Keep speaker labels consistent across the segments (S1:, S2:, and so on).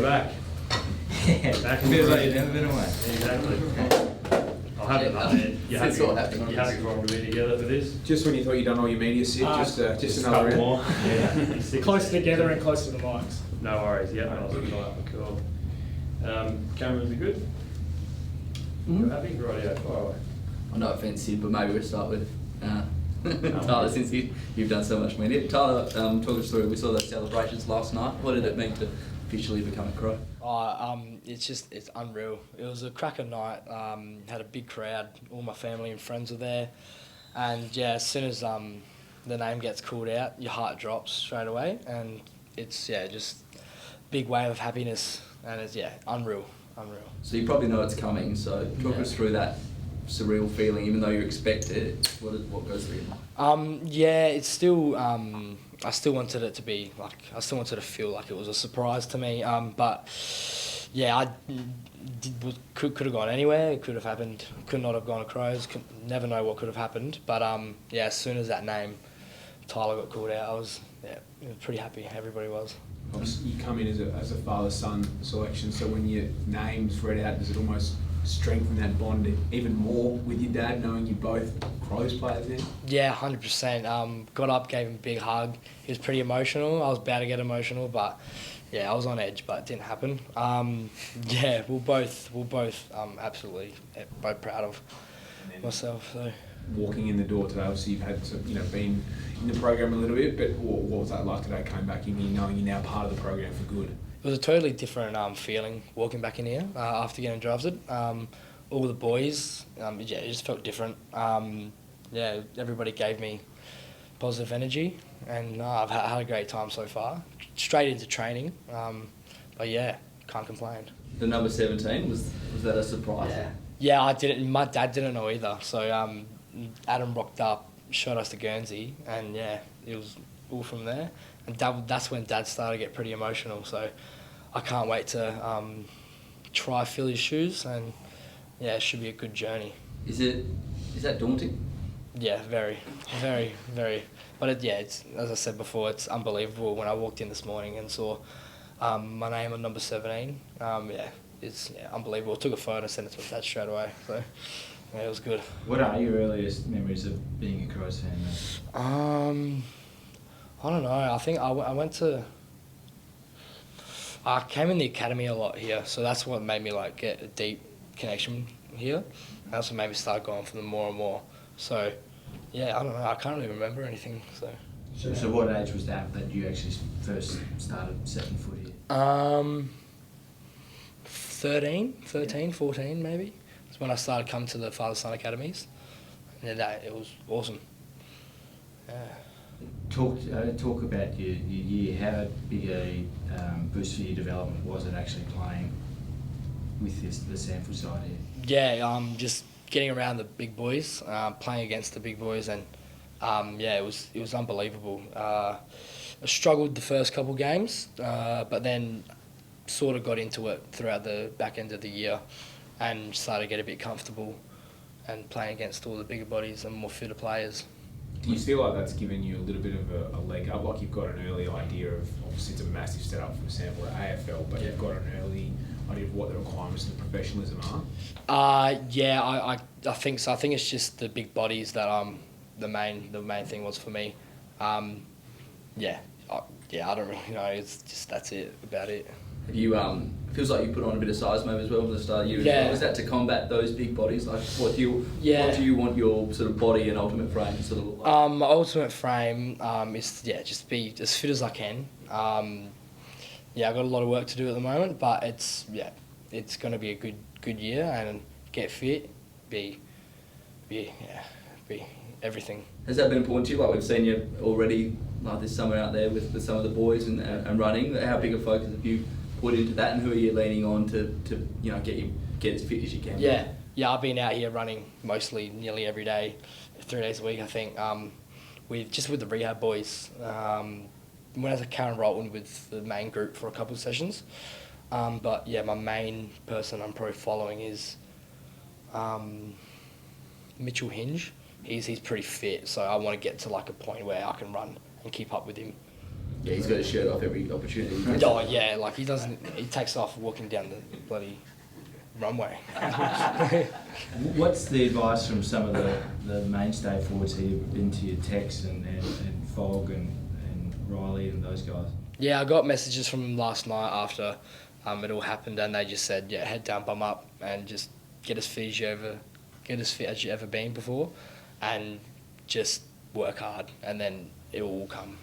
S1: We're back. Back in
S2: Feels
S1: the
S2: like you've never been away.
S1: Exactly. I'll have it up there. You happy for all to be together for this?
S3: Just when you thought you'd done all your media, Sid, just
S1: a
S3: another
S1: couple more.
S3: round.
S1: Yeah.
S4: Close together and close to the mics.
S1: No worries. Yeah, nice and tight. Cool. Cameras are good? You're happy? Rightio, fire away.
S2: I'm not offensive, but maybe we'll start with Tyler, since you've done so much media. Tyler, talk us through, we saw those celebrations last night. What did it mean to officially become a Crow?
S4: It's unreal. It was a cracker night. Had a big crowd. All my family and friends were there. And yeah, as soon as the name gets called out, your heart drops straight away. And it's, just big wave of happiness. And it's, unreal.
S2: So you probably know it's coming, so talk us through that surreal feeling, even though you expect it. What goes through your mind?
S4: It's still. I still wanted it to be like. I still wanted to feel like it was a surprise to me. But I could have gone anywhere. It could have happened. Could not have gone to Crows. Could never know what could have happened. But as soon as that name, Tyler, got called out, I was pretty happy. Everybody was.
S3: Obviously, you come in as a father-son selection, so when your name's read out, does it almost strengthen that bond even more with your dad, knowing you both Crows players then?
S4: Yeah, 100%. Got up, gave him a big hug. He was pretty emotional. I was about to get emotional, but I was on edge, but it didn't happen. We're both absolutely both proud of myself. So.
S3: Walking in the door today, obviously you've had to, been in the program a little bit, but what was that like today, coming back in here, knowing you're now part of the program for good?
S4: It was a totally different feeling walking back in here after getting drafted. All the boys, it just felt different. Everybody gave me positive energy, and I've had a great time so far. Straight into training, can't complain.
S2: The number 17, was that a surprise?
S4: Yeah, I didn't. My dad didn't know either. So Adam rocked up, showed us to Guernsey, and it was all from there. And that's when Dad started to get pretty emotional. So I can't wait to try fill his shoes, and it should be a good journey.
S2: Is that daunting?
S4: Yeah, very, very, very. But it's, as I said before, it's unbelievable. When I walked in this morning and saw my name on number 17, it's unbelievable. I took a photo and sent it to my dad straight away. So it was good.
S5: What are your earliest memories of being a Crows fan, mate?
S4: I don't know. I think I came in the academy a lot here, so that's what made me get a deep connection here. And that's what made me start going for them more and more. So, I don't know. I can't really remember anything.
S5: So what age was that you actually first started setting foot here?
S4: 13, 14 maybe. That's when I started coming to the father-son academies. And it was awesome. Yeah.
S5: Talk about your year. How big a boost for your development was it actually playing with the Sanford side here?
S4: Just getting around the big boys, playing against the big boys, and it was unbelievable. I struggled the first couple games, but then sort of got into it throughout the back end of the year, and started to get a bit comfortable, and playing against all the bigger bodies and more fitter players.
S3: Do you feel like that's given you a little bit of a leg up? Like you've got an early idea of, obviously it's a massive step up from Sample to AFL, but you've got an early idea of what the requirements of the professionalism are?
S4: I think so. I think it's just the big bodies that the main thing was for me. I don't really know. It's just that's it about it.
S2: Have you feels like you put on a bit of size maybe as well for the start of the year. Was that to combat those big bodies? Like what do you want your sort of body and ultimate frame to sort of look like?
S4: My ultimate frame is just be as fit as I can. I've got a lot of work to do at the moment, but it's going to be a good year, and get fit, be everything.
S2: Has that been important to you? Like we've seen you already this summer out there with some of the boys and running. How big a focus have you put into that, and who are you leaning on to get as fit as you can?
S4: I've been out here running nearly every day, 3 days a week I think, with the rehab boys. Went as a Karen Rolton with the main group for a couple of sessions, but my main person I'm probably following is Mitchell Hinge. He's pretty fit, so I want to get to a point where I can run and keep up with him.
S2: Yeah, he's got his shirt off every opportunity.
S4: Oh yeah, like he takes off walking down the bloody runway.
S5: What's the advice from some of the mainstay forwards here, been to your Tex and Fogg and Riley and those guys?
S4: Yeah, I got messages from them last night after it all happened, and they just said, yeah, head down, bum up, and just get as fit as you ever been before, and just work hard, and then it will all come.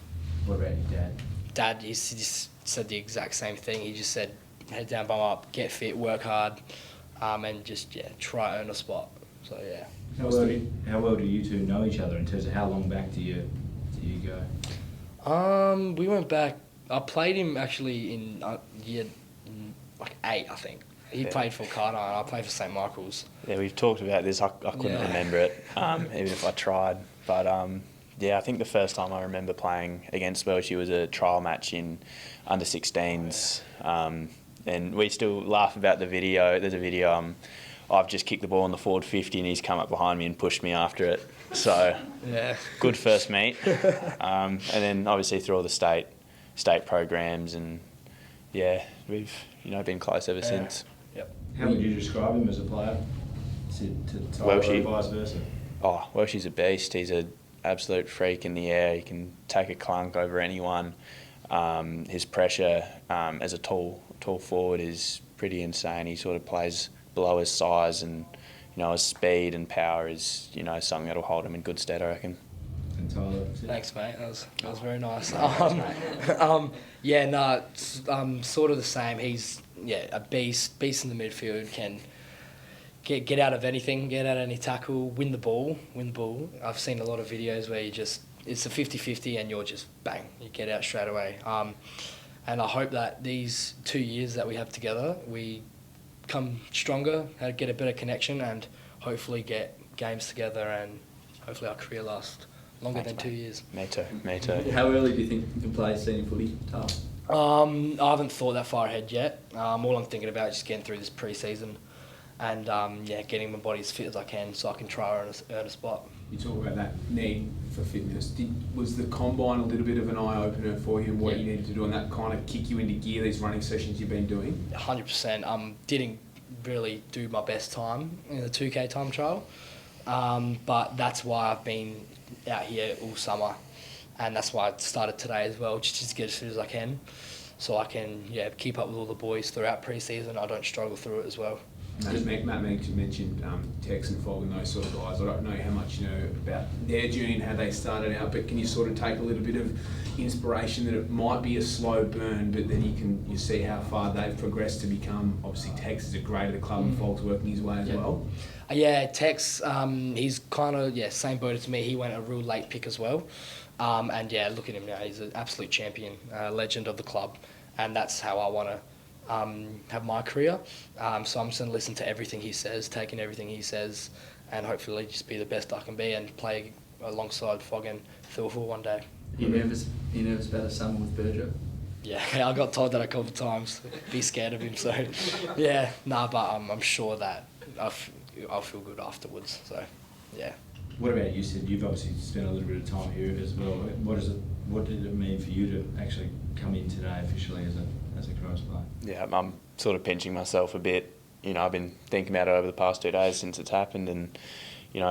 S5: What about your dad?
S4: Dad, he just said the exact same thing. He just said, head down, bum up, get fit, work hard, and just try earn a spot. So yeah.
S5: How well do you two know each other in terms of how long back do you go?
S4: We went back. I played him actually in year 8, I think. He played for Carter and I played for St Michael's.
S6: Yeah, we've talked about this. I couldn't remember it, even if I tried. But I think the first time I remember playing against Welsh was a trial match in under 16s. And we still laugh about the video. There's a video. I've just kicked the ball in the forward 50 and he's come up behind me and pushed me after it. So good first meet. And then obviously through all the state programs, and we've been close ever since.
S4: Yep.
S5: How would you describe him as a player? To
S6: Welshie.
S5: Vice versa.
S6: Oh, Welshie's a beast. He's an absolute freak in the air. He can take a clunk over anyone. His pressure as a tall forward is pretty insane. He sort of plays below his size, and his speed and power is something that'll hold him in good stead, I reckon.
S5: And Tyler.
S4: Thanks, mate. That was very nice. Sort of the same. He's a beast in the midfield. Can get out of anything, get out of any tackle, win the ball. I've seen a lot of videos where it's a 50-50 and you're just bang, you get out straight away. And I hope that these 2 years that we have together, we come stronger, get a better connection, and hopefully get games together, and hopefully our career lasts longer than 2 years.
S6: Me too.
S2: How early do you think you can play senior footy, Tal?
S4: I haven't thought that far ahead yet. All I'm thinking about is just getting through this pre-season and getting my body as fit as I can so I can try and earn a spot.
S3: You talk about that need for fitness. Was the combine a little bit of an eye-opener for you and what you needed to do, and that kind of kick you into gear, these running sessions you've been doing?
S4: 100%. Didn't really do my best time in the 2K time trial, but that's why I've been out here all summer, and that's why I started today as well, just to get as fit as I can, so I can keep up with all the boys throughout pre-season. I don't struggle through it as well.
S3: Matt mentioned Tex and Fogg and those sort of guys. I don't know how much you know about their journey and how they started out, but can you sort of take a little bit of inspiration that it might be a slow burn, but then you see how far they've progressed to become, obviously Tex is a great at the club and Fogg's working his way as well?
S4: Tex, he's kind of, same boat as me. He went a real late pick as well. And look at him now. He's an absolute champion, legend of the club. And that's how I want to have my career. So I'm just going to listen to everything he says, take in everything he says, and hopefully just be the best I can be and play alongside Fogg and Phil for one day.
S2: Are you nervous about the summer with Berger?
S4: Yeah, I got told that a couple of times. Be scared of him, so but I'm sure that I'll feel good afterwards. So, yeah.
S5: What about you, Sid? You've obviously spent a little bit of time here as well. What did it mean for you to actually come in today officially as a Crows player?
S6: Yeah, I'm sort of pinching myself a bit. I've been thinking about it over the past 2 days since it's happened, and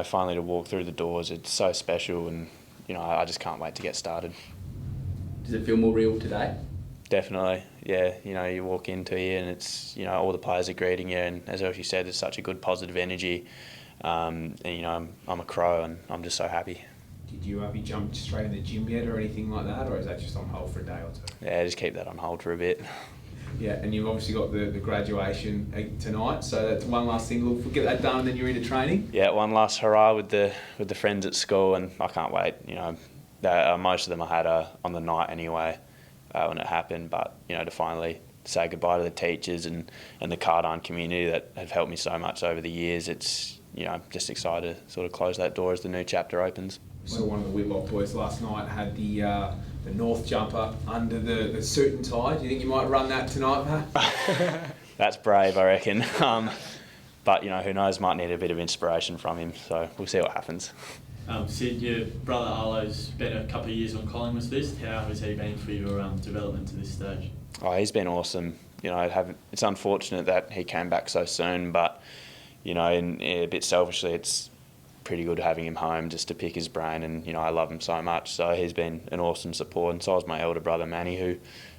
S6: finally to walk through the doors, it's so special, and I just can't wait to get started.
S2: Does it feel more real today?
S6: Definitely, yeah. You walk into here and it's all the players are greeting you, and as Elsie said, there's such a good positive energy. And I'm a Crow, and I'm just so happy.
S3: Did you jump straight in the gym yet or anything like that, or is that just on hold for a day or two?
S6: Yeah, just keep that on hold for a bit.
S3: Yeah, and you've obviously got the graduation tonight, so that's one last thing. We'll get that done, and then you're into training. Yeah,
S6: one last hurrah with the friends at school, and I can't wait. Most of them I had on the night anyway when it happened, but to finally say goodbye to the teachers and the Cardarn community that have helped me so much over the years. It's I'm just excited to sort of close that door as the new chapter opens.
S3: So one of the Whitlock boys last night had the North jumper under the suit and tie. Do you think you might run that tonight, Pat?
S6: That's brave, I reckon. But who knows? Might need a bit of inspiration from him. So we'll see what happens.
S7: Sid, your brother Arlo's spent a couple of years on Collingwood's list. How has he been for your development to this stage?
S6: Oh, he's been awesome. You know, it's unfortunate that he came back so soon, but you know, a bit selfishly, it's pretty good having him home just to pick his brain. And you know, I love him so much. So he's been an awesome support, and so was my elder brother Manny, who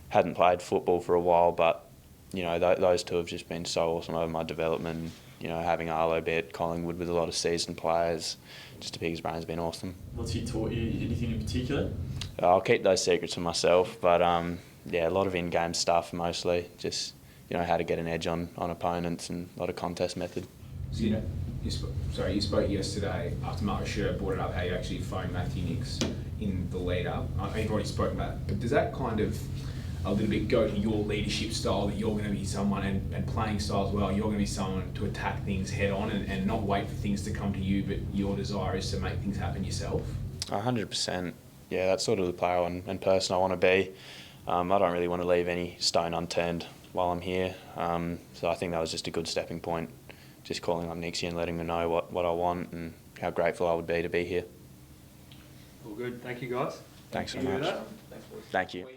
S6: hadn't played football for a while, but you know, those two have just been so awesome over my development. You know, having Arlo be at Collingwood with a lot of seasoned players, just to pick his brain has been awesome.
S7: What's he taught you? Anything in particular?
S6: I'll keep those secrets to myself, but yeah, a lot of in-game stuff mostly. Just you know, how to get an edge on opponents and a lot of contest method.
S3: So you spoke yesterday after Mark Sher brought it up how you actually phoned Matthew Nicks in the lead up. You've already spoken about it, but does that kind of a little bit go to your leadership style, that you're going to be someone, and playing style as well, you're going to be someone to attack things head on and not wait for things to come to you, but your desire is to make things happen yourself?
S6: 100%. Yeah, that's sort of the player and person I want to be. I don't really want to leave any stone unturned while I'm here. So I think that was just a good stepping point, just calling up Nixie and letting them know what I want and how grateful I would be to be here.
S1: All good. Thank you, guys.
S6: Thanks so
S1: Can you do
S6: much.
S1: that?
S6: Thank you.